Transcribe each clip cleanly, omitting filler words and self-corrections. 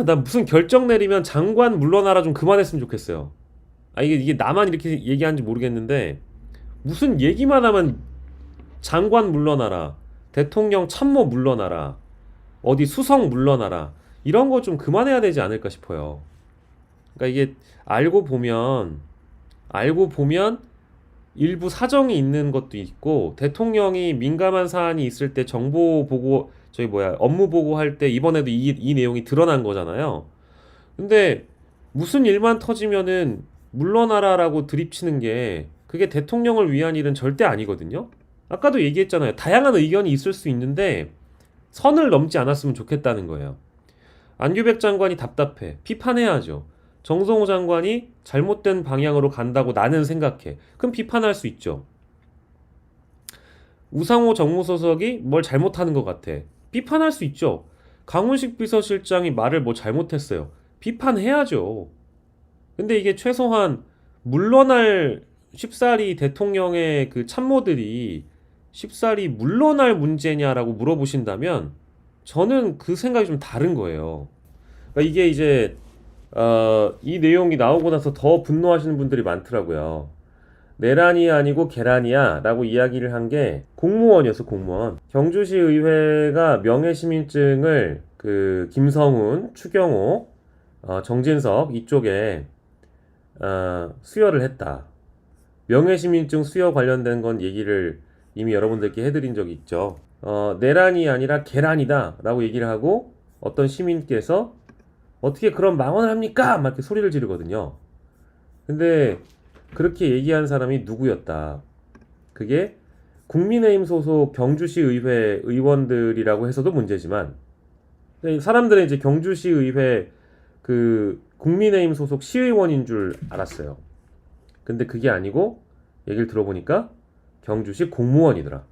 나 무슨 결정 내리면 장관 물러나라 좀 그만했으면 좋겠어요. 이게 나만 이렇게 얘기하는지 모르겠는데 무슨 얘기만 하면 장관 물러나라, 대통령 참모 물러나라, 어디 수석 물러나라 이런 거 좀 그만해야 되지 않을까 싶어요. 그러니까 이게 알고 보면 알고 보면 일부 사정이 있는 것도 있고 대통령이 민감한 사안이 있을 때 정보 보고 저기 뭐야 업무 보고할 때 이번에도 이 내용이 드러난 거잖아요. 근데 무슨 일만 터지면은 물러나라라고 드립치는 게 그게 대통령을 위한 일은 절대 아니거든요. 아까도 얘기했잖아요. 다양한 의견이 있을 수 있는데 선을 넘지 않았으면 좋겠다는 거예요. 안규백 장관이 답답해. 비판해야죠. 정성호 장관이 잘못된 방향으로 간다고 나는 생각해. 그럼 비판할 수 있죠. 우상호 정무수석이 뭘 잘못하는 것 같아. 비판할 수 있죠. 강훈식 비서실장이 말을 뭐 잘못했어요. 비판해야죠. 근데 이게 최소한 물러날 쉽사리 대통령의 그 참모들이 쉽사리 물러날 문제냐라고 물어보신다면 저는 그 생각이 좀 다른 거예요. 그러니까 이게 이제 이 내용이 나오고 나서 더 분노하시는 분들이 많더라고요. 내란이 아니고 계란이야 라고 이야기를 한 게 공무원이었어, 공무원. 경주시 의회가 명예시민증을 그 김성훈, 추경호, 정진석 이쪽에 수여를 했다. 명예시민증 수여 관련된 건 얘기를 이미 여러분들께 해드린 적이 있죠. 내란이 아니라 계란이다 라고 얘기를 하고 어떤 시민께서 어떻게 그런 망언을 합니까? 막 이렇게 소리를 지르거든요. 근데 그렇게 얘기한 사람이 누구였다. 그게 국민의힘 소속 경주시 의회 의원들이라고 해서도 문제지만 사람들은 이제 경주시 의회 그 국민의힘 소속 시의원인 줄 알았어요. 근데 그게 아니고 얘기를 들어보니까 경주시 공무원이더라.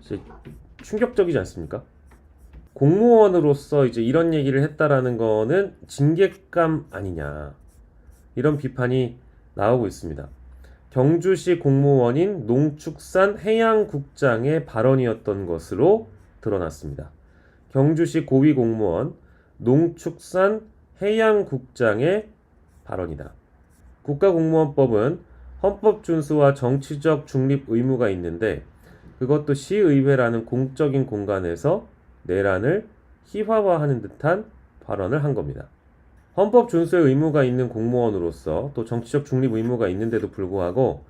진짜 충격적이지 않습니까? 공무원으로서 이제 이런 얘기를 했다라는 거는 징계감 아니냐. 이런 비판이 나오고 있습니다. 경주시 공무원인 농축산해양국장의 발언이었던 것으로 드러났습니다. 경주시 고위공무원 농축산해양국장의 발언이다. 국가공무원법은 헌법 준수와 정치적 중립 의무가 있는데 그것도 시의회라는 공적인 공간에서 내란을 희화화하는 듯한 발언을 한 겁니다. 헌법 준수의 의무가 있는 공무원으로서 또 정치적 중립 의무가 있는데도 불구하고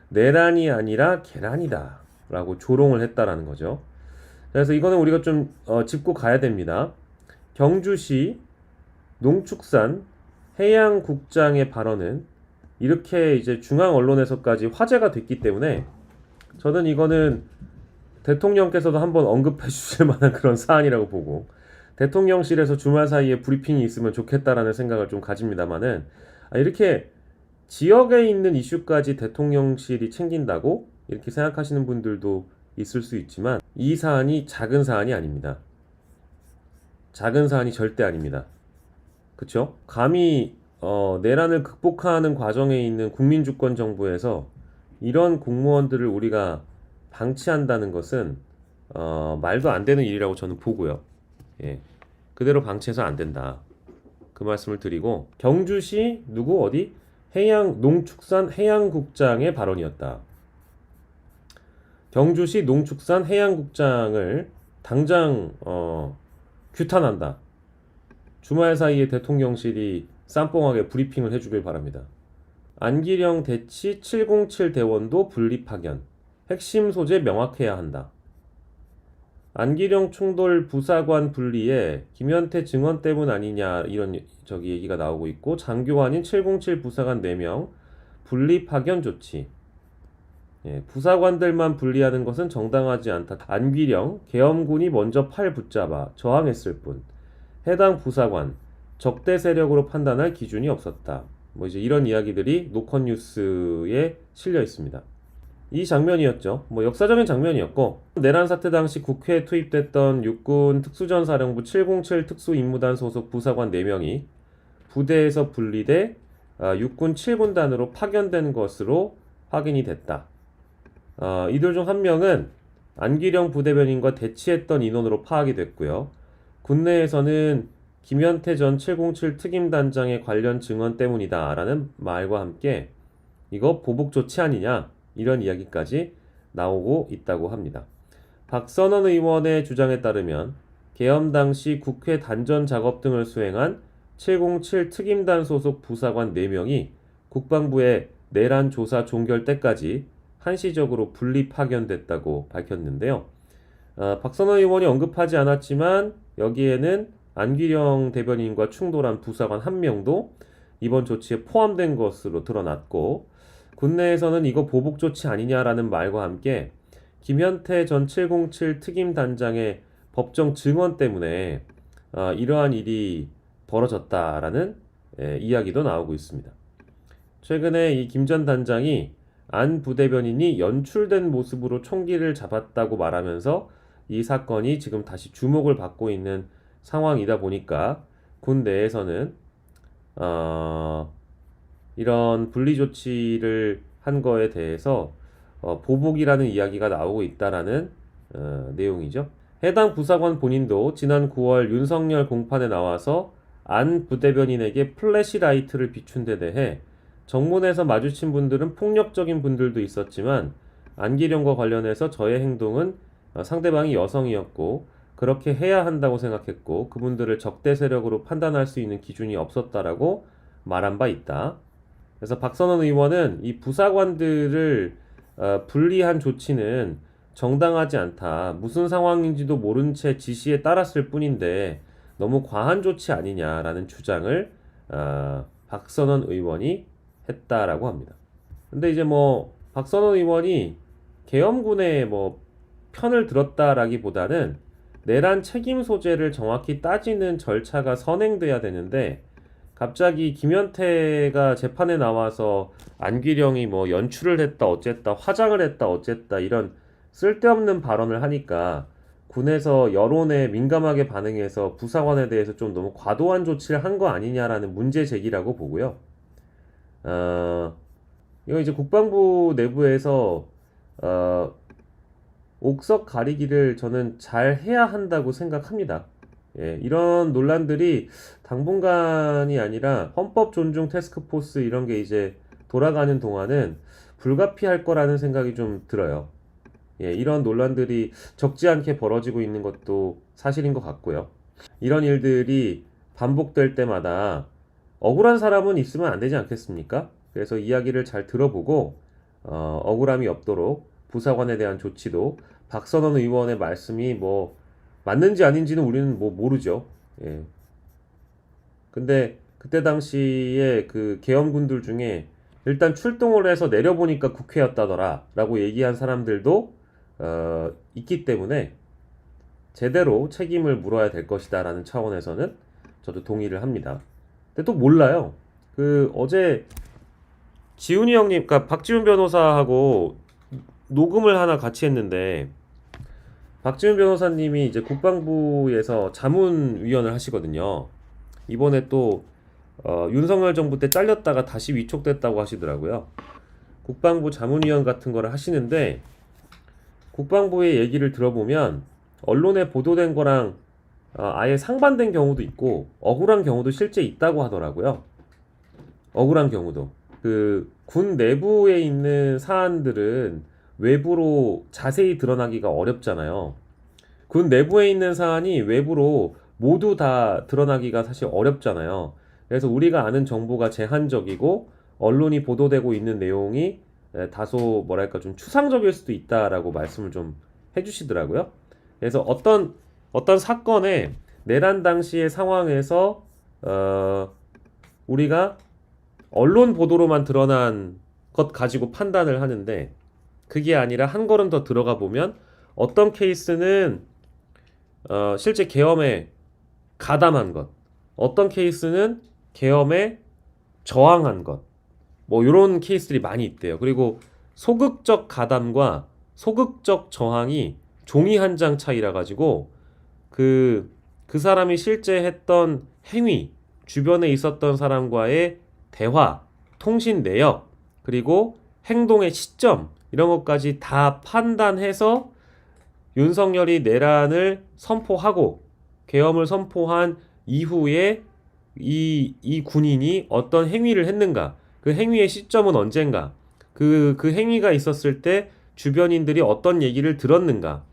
내란이 아니라 계란이다 라고 조롱을 했다라는 거죠. 그래서 이거는 우리가 좀 짚고 가야 됩니다. 경주시 농축산 해양국장의 발언은 이렇게 이제 중앙 언론에서까지 화제가 됐기 때문에 저는 이거는 대통령께서도 한번 언급해 주실 만한 그런 사안이라고 보고 대통령실에서 주말 사이에 브리핑이 있으면 좋겠다라는 생각을 좀 가집니다만은 이렇게 지역에 있는 이슈까지 대통령실이 챙긴다고 이렇게 생각하시는 분들도 있을 수 있지만 이 사안이 작은 사안이 아닙니다. 작은 사안이 절대 아닙니다. 그쵸? 감히 내란을 극복하는 과정에 있는 국민주권 정부에서 이런 공무원들을 우리가 방치한다는 것은 말도 안 되는 일이라고 저는 보고요. 예. 그대로 방치해서 안 된다. 그 말씀을 드리고 경주시 누구 어디 농축산해양국장의 발언이었다. 경주시 농축산해양국장을 당장 규탄한다. 주말 사이에 대통령실이 쌈뽕하게 브리핑을 해주길 바랍니다. 안기령 대치 707 대원도 분리 파견. 핵심 소재 명확해야 한다. 안기령 총돌 부사관 분리에 김현태 증언 때문 아니냐 이런 얘기가 나오고 있고 장교환인 707 부사관 4명 분리 파견 조치. 예, 부사관들만 분리하는 것은 정당하지 않다. 안기령 계엄군이 먼저 팔 붙잡아 저항했을 뿐 해당 부사관 적대 세력으로 판단할 기준이 없었다. 뭐 이제 이런 이야기들이 노컷뉴스에 실려 있습니다. 이 장면이었죠. 뭐 역사적인 장면이었고 내란 사태 당시 국회에 투입됐던 육군 특수전사령부 707 특수임무단 소속 부사관 4명이 부대에서 분리돼 육군 7군단으로 파견된 것으로 확인이 됐다. 이들 중 한 명은 안기령 부대변인과 대치했던 인원으로 파악이 됐고요. 군내에서는 김현태 전 707 특임단장의 관련 증언 때문이다 라는 말과 함께 이거 보복 조치 아니냐 이런 이야기까지 나오고 있다고 합니다. 박선원 의원의 주장에 따르면 계엄 당시 국회 단전 작업 등을 수행한 707 특임단 소속 부사관 4명이 국방부의 내란 조사 종결 때까지 한시적으로 분리 파견됐다고 밝혔는데요. 박선원 의원이 언급하지 않았지만 여기에는 안기령 대변인과 충돌한 부사관 1명도 이번 조치에 포함된 것으로 드러났고 국내에서는 이거 보복 조치 아니냐라는 말과 함께 김현태 전 707 특임단장의 법정 증언 때문에 이러한 일이 벌어졌다라는 이야기도 나오고 있습니다. 최근에 이 김 전 단장이 안 부대변인이 연출된 모습으로 총기를 잡았다고 말하면서 이 사건이 지금 다시 주목을 받고 있는 상황이다 보니까 군 내에서는 이런 분리 조치를 한 거에 대해서 보복이라는 이야기가 나오고 있다라는 내용이죠. 해당 부사관 본인도 지난 9월 윤석열 공판에 나와서 안 부대변인에게 플래시라이트를 비춘 데 대해 정문에서 마주친 분들은 폭력적인 분들도 있었지만 안기령과 관련해서 저의 행동은 상대방이 여성이었고 그렇게 해야 한다고 생각했고 그분들을 적대 세력으로 판단할 수 있는 기준이 없었다라고 말한 바 있다. 그래서 박선원 의원은 이 부사관들을 분리한 조치는 정당하지 않다. 무슨 상황인지도 모른 채 지시에 따랐을 뿐인데 너무 과한 조치 아니냐라는 주장을 박선원 의원이 했다라고 합니다. 근데 이제 뭐 박선원 의원이 계엄군의 뭐 편을 들었다라기보다는 내란 책임 소재를 정확히 따지는 절차가 선행돼야 되는데 갑자기 김현태가 재판에 나와서 안기령이 뭐 연출을 했다 어쨌다 화장을 했다 어쨌다 이런 쓸데없는 발언을 하니까 군에서 여론에 민감하게 반응해서 부사관에 대해서 좀 너무 과도한 조치를 한 거 아니냐라는 문제 제기라고 보고요. 이거 이제 국방부 내부에서 옥석 가리기를 저는 잘 해야 한다고 생각합니다. 예, 이런 논란들이 당분간이 아니라 헌법 존중 태스크포스 이런 게 이제 돌아가는 동안은 불가피할 거라는 생각이 좀 들어요. 예, 이런 논란들이 적지 않게 벌어지고 있는 것도 사실인 것 같고요. 이런 일들이 반복될 때마다 억울한 사람은 있으면 안 되지 않겠습니까? 그래서 이야기를 잘 들어보고 억울함이 없도록 부사관에 대한 조치도 박선원 의원의 말씀이 뭐 맞는지 아닌지는 우리는 뭐 모르죠. 예. 근데 그때 당시에 그 계엄군들 중에 일단 출동을 해서 내려보니까 국회였다더라 라고 얘기한 사람들도 있기 때문에 제대로 책임을 물어야 될 것이다 라는 차원에서는 저도 동의를 합니다. 근데 또 몰라요. 그 어제 지훈이 형님, 그러니까 박지훈 변호사하고 녹음을 하나 같이 했는데 박지훈 변호사님이 이제 국방부에서 자문위원을 하시거든요. 이번에 또 윤석열 정부 때 잘렸다가 다시 위촉됐다고 하시더라고요. 국방부 자문위원 같은 거를 하시는데 국방부의 얘기를 들어보면 언론에 보도된 거랑 아예 상반된 경우도 있고 억울한 경우도 실제 있다고 하더라고요. 억울한 경우도. 그 군 내부에 있는 사안들은 외부로 자세히 드러나기가 어렵잖아요. 군 내부에 있는 사안이 외부로 모두 다 드러나기가 사실 어렵잖아요. 그래서 우리가 아는 정보가 제한적이고 언론이 보도되고 있는 내용이 다소 뭐랄까 좀 추상적일 수도 있다라고 말씀을 좀 해주시더라고요. 그래서 어떤 사건의 내란 당시의 상황에서 우리가 언론 보도로만 드러난 것 가지고 판단을 하는데 그게 아니라 한 걸음 더 들어가 보면 어떤 케이스는 실제 계엄에 가담한 것, 어떤 케이스는 계엄에 저항한 것, 뭐 이런 케이스들이 많이 있대요. 그리고 소극적 가담과 소극적 저항이 종이 한 장 차이라 가지고 그 사람이 실제 했던 행위, 주변에 있었던 사람과의 대화, 통신 내역, 그리고 행동의 시점 이런 것까지 다 판단해서 윤석열이 내란을 선포하고 계엄을 선포한 이후에 이 군인이 어떤 행위를 했는가, 그 행위의 시점은 언젠가, 그 행위가 있었을 때 주변인들이 어떤 얘기를 들었는가,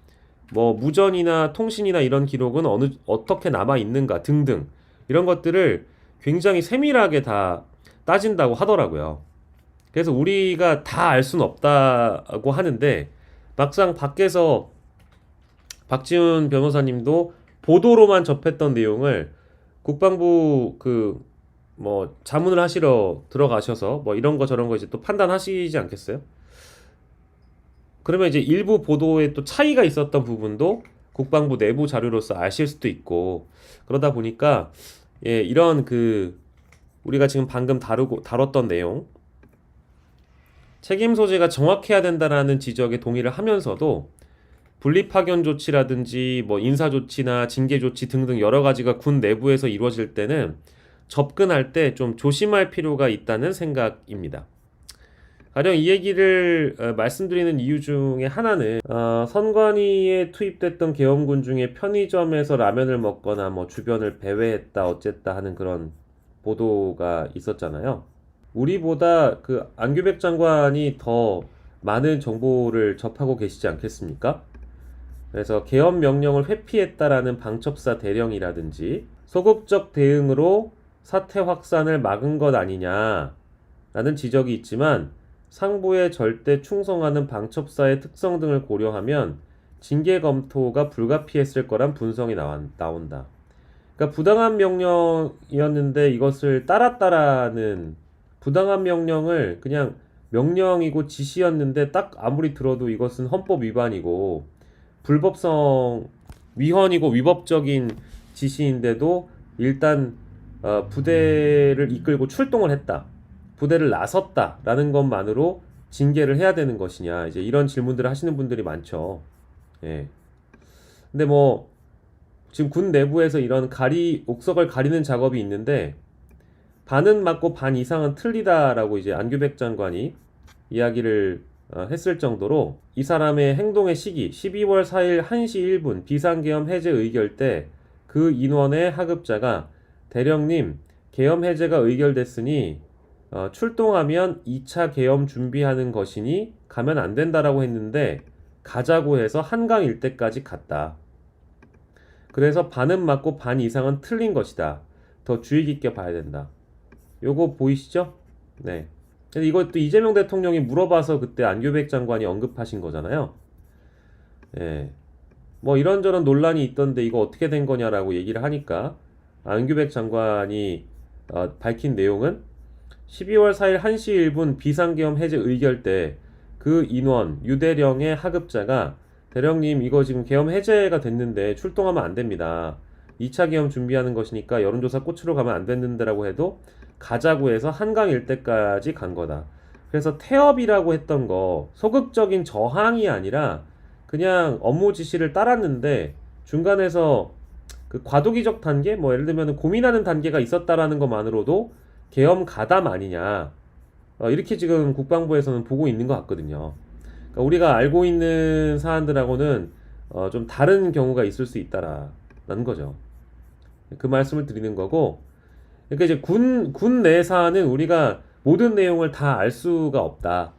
뭐 무전이나 통신이나 이런 기록은 어떻게 남아 있는가 등등 이런 것들을 굉장히 세밀하게 다 따진다고 하더라고요. 그래서 우리가 다 알 수는 없다고 하는데 막상 밖에서 박지훈 변호사님도 보도로만 접했던 내용을 국방부 그 뭐 자문을 하시러 들어가셔서 뭐 이런 거 저런 거 이제 또 판단하시지 않겠어요? 그러면 이제 일부 보도에 또 차이가 있었던 부분도 국방부 내부 자료로서 아실 수도 있고 그러다 보니까 예, 이런 그 우리가 지금 방금 다뤘던 내용 책임 소재가 정확해야 된다라는 지적에 동의를 하면서도 분리 파견 조치라든지 뭐 인사 조치나 징계 조치 등등 여러 가지가 군 내부에서 이루어질 때는 접근할 때 좀 조심할 필요가 있다는 생각입니다. 가령 이 얘기를 말씀드리는 이유 중에 하나는 선관위에 투입됐던 계엄군 중에 편의점에서 라면을 먹거나 뭐 주변을 배회했다 어쨌다 하는 그런 보도가 있었잖아요. 우리보다 그 안규백 장관이 더 많은 정보를 접하고 계시지 않겠습니까? 그래서 계엄 명령을 회피했다라는 방첩사 대령이라든지 소극적 대응으로 사태 확산을 막은 것 아니냐라는 지적이 있지만 상부에 절대 충성하는 방첩사의 특성 등을 고려하면 징계 검토가 불가피했을 거란 분석이 나온다. 그러니까 부당한 명령이었는데 이것을 따랐다라는 부당한 명령을 그냥 명령이고 지시였는데 딱 아무리 들어도 이것은 헌법 위반이고 불법성 위헌이고 위법적인 지시인데도 일단 부대를 이끌고 출동을 했다. 부대를 나섰다라는 것만으로 징계를 해야 되는 것이냐. 이제 이런 질문들을 하시는 분들이 많죠. 예. 근데 뭐 지금 군 내부에서 이런 옥석을 가리는 작업이 있는데 반은 맞고 반 이상은 틀리다라고 이제 안규백 장관이 이야기를 했을 정도로 이 사람의 행동의 시기 12월 4일 1시 1분 비상계엄 해제 의결 때 그 인원의 하급자가 대령님 계엄 해제가 의결됐으니 출동하면 2차 계엄 준비하는 것이니 가면 안 된다라고 했는데 가자고 해서 한강 일대까지 갔다. 그래서 반은 맞고 반 이상은 틀린 것이다. 더 주의 깊게 봐야 된다. 요거 보이시죠? 네. 근데 이것도 이재명 대통령이 물어봐서 그때 안규백 장관이 언급하신 거잖아요. 예. 뭐 이런저런 논란이 있던데 이거 어떻게 된 거냐라고 얘기를 하니까 안규백 장관이 밝힌 내용은 12월 4일 1시 1분 비상계엄 해제 의결 때 그 인원 유대령의 하급자가 대령님 이거 지금 계엄 해제가 됐는데 출동하면 안 됩니다. 2차 계엄 준비하는 것이니까 여론조사 꽃으로 가면 안 됐는데라고 해도 가자고 해서 한강 일대까지 간 거다. 그래서 태업이라고 했던 거 소극적인 저항이 아니라 그냥 업무 지시를 따랐는데 중간에서 그 과도기적 단계 뭐 예를 들면 고민하는 단계가 있었다라는 것만으로도 계엄 가담 아니냐 이렇게 지금 국방부에서는 보고 있는 것 같거든요. 그러니까 우리가 알고 있는 사안들하고는 좀 다른 경우가 있을 수 있다라는 거죠. 그 말씀을 드리는 거고 그러니까 이제 군 내 사안은 우리가 모든 내용을 다 알 수가 없다.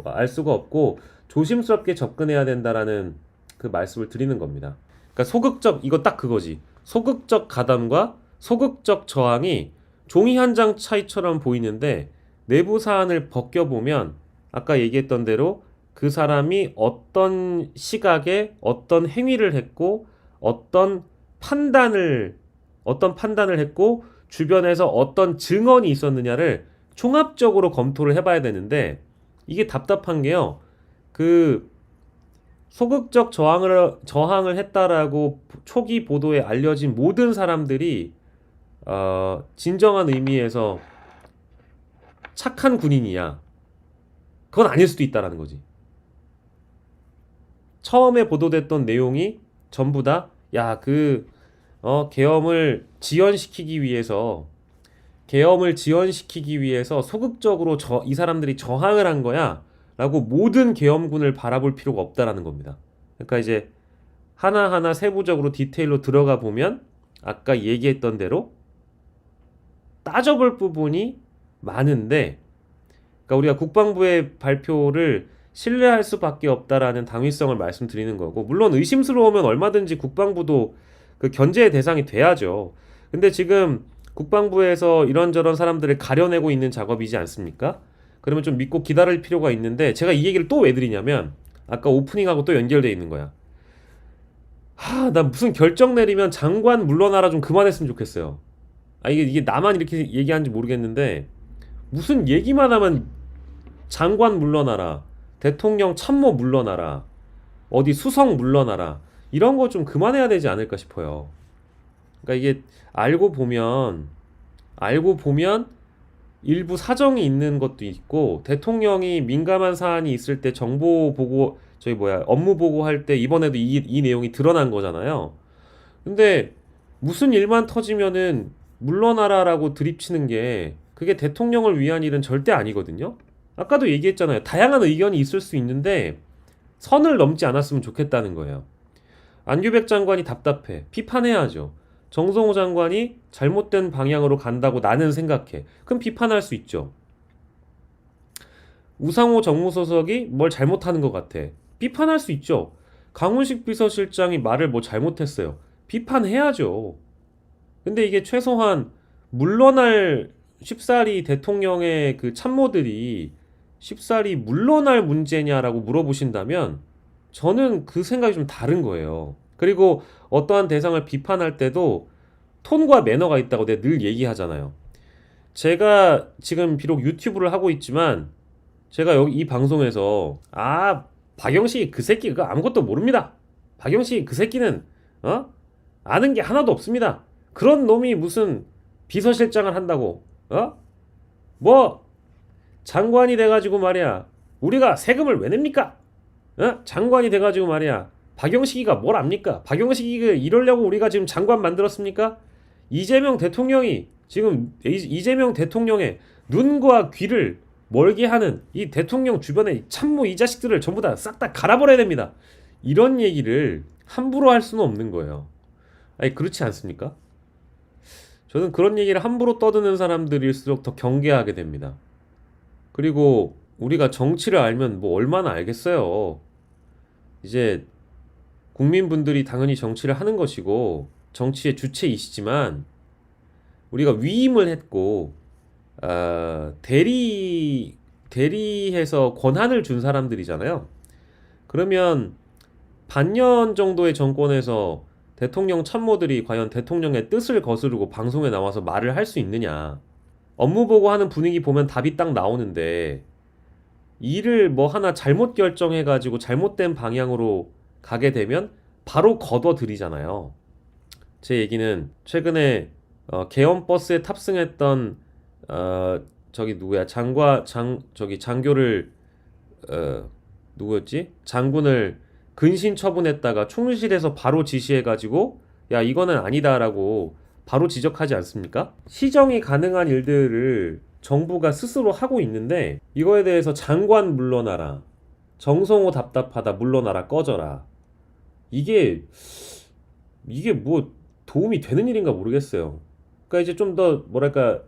알 수가 없고 조심스럽게 접근해야 된다라는 그 말씀을 드리는 겁니다. 그러니까 소극적 이거 딱 그거지. 소극적 가담과 소극적 저항이 종이 한 장 차이처럼 보이는데 내부 사안을 벗겨보면 아까 얘기했던 대로 그 사람이 어떤 시각에 어떤 행위를 했고 어떤 판단을 했고 주변에서 어떤 증언이 있었느냐를 종합적으로 검토를 해봐야 되는데 이게 답답한 게요. 그 소극적 저항을 했다라고 초기 보도에 알려진 모든 사람들이 진정한 의미에서 착한 군인이야. 그건 아닐 수도 있다라는 거지. 처음에 보도됐던 내용이 전부 다 계엄을 지연시키기 위해서 소극적으로 이 사람들이 저항을 한 거야 라고 모든 계엄군을 바라볼 필요가 없다라는 겁니다. 그러니까 이제 하나하나 세부적으로 디테일로 들어가 보면 아까 얘기했던 대로 따져볼 부분이 많은데, 그러니까 우리가 국방부의 발표를 신뢰할 수밖에 없다라는 당위성을 말씀드리는 거고, 물론 의심스러우면 얼마든지 국방부도 그 견제의 대상이 돼야죠. 근데 지금 국방부에서 이런저런 사람들을 가려내고 있는 작업이지 않습니까? 그러면 좀 믿고 기다릴 필요가 있는데, 제가 이 얘기를 또 왜 드리냐면 아까 오프닝하고 또 연결돼 있는 거야. 나 무슨 결정 내리면 장관 물러나라 좀 그만했으면 좋겠어요. 이게 나만 이렇게 얘기하는지 모르겠는데, 무슨 얘기만 하면 장관 물러나라, 대통령 참모 물러나라, 어디 수석 물러나라, 이런 거 좀 그만해야 되지 않을까 싶어요. 그러니까 이게 알고 보면 일부 사정이 있는 것도 있고, 대통령이 민감한 사안이 있을 때 정보 보고 업무 보고할 때 이번에도 이 내용이 드러난 거잖아요. 근데 무슨 일만 터지면은 물러나라라고 드립치는 게, 그게 대통령을 위한 일은 절대 아니거든요. 아까도 얘기했잖아요. 다양한 의견이 있을 수 있는데 선을 넘지 않았으면 좋겠다는 거예요. 안규백 장관이 답답해. 비판해야죠. 정성호 장관이 잘못된 방향으로 간다고 나는 생각해. 그럼 비판할 수 있죠. 우상호 정무수석이 뭘 잘못하는 것 같아. 비판할 수 있죠. 강훈식 비서실장이 말을 뭐 잘못했어요. 비판해야죠. 근데 이게 최소한 물러날 쉽사리 대통령의 그 참모들이 쉽사리 물러날 문제냐라고 물어보신다면 저는 그 생각이 좀 다른 거예요. 그리고 어떠한 대상을 비판할 때도 톤과 매너가 있다고 내가 늘 얘기하잖아요. 제가 지금 비록 유튜브를 하고 있지만 제가 여기 이 방송에서 박영식 그 새끼 그거 아무것도 모릅니다. 박영식 그 새끼는 아는 게 하나도 없습니다. 그런 놈이 무슨 비서실장을 한다고 뭐 장관이 돼가지고 말이야 우리가 세금을 왜 냅니까? 장관이 돼가지고 말이야 박영식이가 뭘 압니까? 박영식이가 이러려고 우리가 지금 장관 만들었습니까? 이재명 대통령이 지금 이재명 대통령의 눈과 귀를 멀게 하는 이 대통령 주변의 참모 이 자식들을 전부 다 싹 다 갈아버려야 됩니다. 이런 얘기를 함부로 할 수는 없는 거예요. 그렇지 않습니까? 저는 그런 얘기를 함부로 떠드는 사람들일수록 더 경계하게 됩니다. 그리고 우리가 정치를 알면 뭐 얼마나 알겠어요. 이제 국민분들이 당연히 정치를 하는 것이고 정치의 주체이시지만 우리가 위임을 했고 대리해서 권한을 준 사람들이잖아요. 그러면 반년 정도의 정권에서 대통령 참모들이 과연 대통령의 뜻을 거스르고 방송에 나와서 말을 할 수 있느냐. 업무 보고하는 분위기 보면 답이 딱 나오는데 일을 뭐 하나 잘못 결정해가지고 잘못된 방향으로 가게 되면 바로 걷어들이잖아요. 제 얘기는 최근에 개헌버스에 탑승했던 저기 누구야 장교를 누구였지? 장군을 근신 처분했다가 총실에서 바로 지시해가지고 야 이거는 아니다라고 바로 지적하지 않습니까? 시정이 가능한 일들을 정부가 스스로 하고 있는데 이거에 대해서 장관 물러나라, 정성호 답답하다 물러나라 꺼져라, 이게 뭐 도움이 되는 일인가 모르겠어요. 그러니까 이제 좀 더 뭐랄까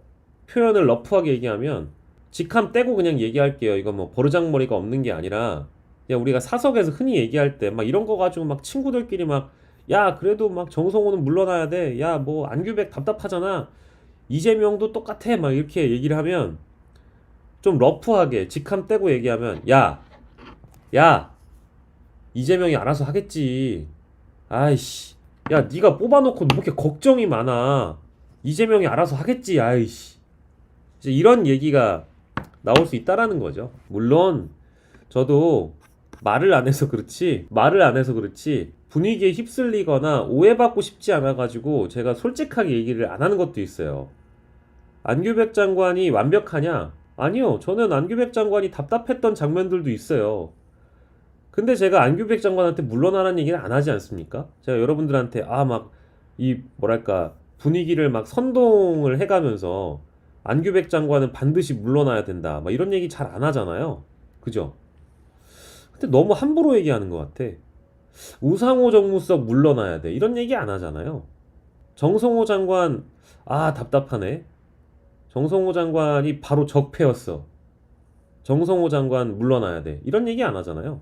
표현을 러프하게 얘기하면 직함 떼고 그냥 얘기할게요. 이거 뭐 버르장머리가 없는 게 아니라 그냥 우리가 사석에서 흔히 얘기할 때 막 이런 거 가지고 막 친구들끼리 막 야 그래도 막 정성호는 물러나야 돼. 야 뭐 안규백 답답하잖아. 이재명도 똑같아. 막 이렇게 얘기를 하면 좀 러프하게 직함 떼고 얘기하면 야 이재명이 알아서 하겠지. 아이씨 야 네가 뽑아놓고 뭐 이렇게 걱정이 많아. 이재명이 알아서 하겠지. 아이씨 이제 이런 얘기가 나올 수 있다라는 거죠. 물론 저도 말을 안 해서 그렇지 분위기에 휩쓸리거나 오해받고 싶지 않아가지고 제가 솔직하게 얘기를 안 하는 것도 있어요. 안규백 장관이 완벽하냐? 아니요. 저는 안규백 장관이 답답했던 장면들도 있어요. 근데 제가 안규백 장관한테 물러나라는 얘기를 안 하지 않습니까? 제가 여러분들한테 막 이 뭐랄까 분위기를 막 선동을 해가면서 안규백 장관은 반드시 물러나야 된다 막 이런 얘기 잘 안 하잖아요. 그죠? 근데 너무 함부로 얘기하는 것 같아. 우상호 정무수석 물러나야 돼 이런 얘기 안 하잖아요. 정성호 장관, 답답하네. 정성호 장관이 바로 적폐였어. 정성호 장관 물러나야 돼. 이런 얘기 안 하잖아요.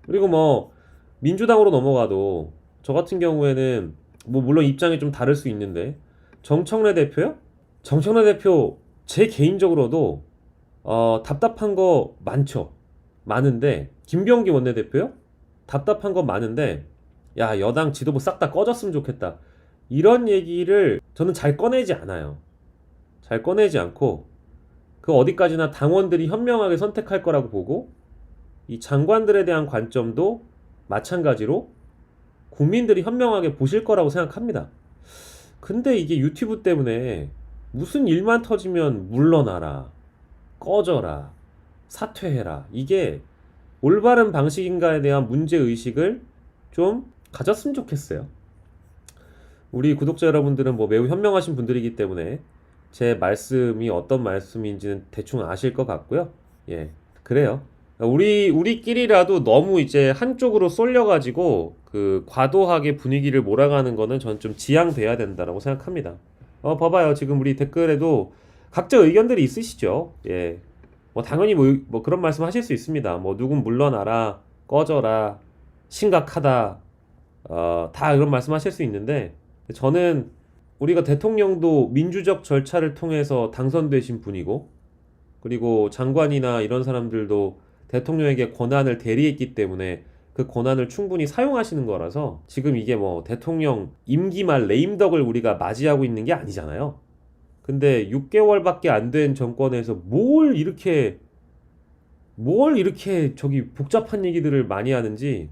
그리고 뭐 민주당으로 넘어가도 저 같은 경우에는 뭐 물론 입장이 좀 다를 수 있는데 정청래 대표요? 정청래 대표 제 개인적으로도 답답한 거 많죠. 많은데 김병기 원내대표요? 답답한 거 많은데 야 여당 지도부 싹 다 꺼졌으면 좋겠다. 이런 얘기를 저는 잘 꺼내지 않아요. 잘 꺼내지 않고 그 어디까지나 당원들이 현명하게 선택할 거라고 보고 이 장관들에 대한 관점도 마찬가지로 국민들이 현명하게 보실 거라고 생각합니다. 근데 이게 유튜브 때문에 무슨 일만 터지면 물러나라, 꺼져라, 사퇴해라. 이게 올바른 방식인가에 대한 문제의식을 좀 가졌으면 좋겠어요. 우리 구독자 여러분들은 뭐 매우 현명하신 분들이기 때문에 제 말씀이 어떤 말씀인지는 대충 아실 것 같고요. 예, 그래요. 우리끼리라도 너무 이제 한쪽으로 쏠려가지고 그 과도하게 분위기를 몰아가는 거는 전 좀 지양돼야 된다라고 생각합니다. 봐봐요. 지금 우리 댓글에도 각자 의견들이 있으시죠? 예. 뭐 당연히 뭐 그런 말씀 하실 수 있습니다. 뭐 누군 물러나라, 꺼져라, 심각하다, 다 그런 말씀 하실 수 있는데 저는 우리가 대통령도 민주적 절차를 통해서 당선되신 분이고 그리고 장관이나 이런 사람들도 대통령에게 권한을 대리했기 때문에 그 권한을 충분히 사용하시는 거라서 지금 이게 뭐 대통령 임기 말 레임덕을 우리가 맞이하고 있는 게 아니잖아요. 근데 6개월밖에 안 된 정권에서 뭘 이렇게 저기 복잡한 얘기들을 많이 하는지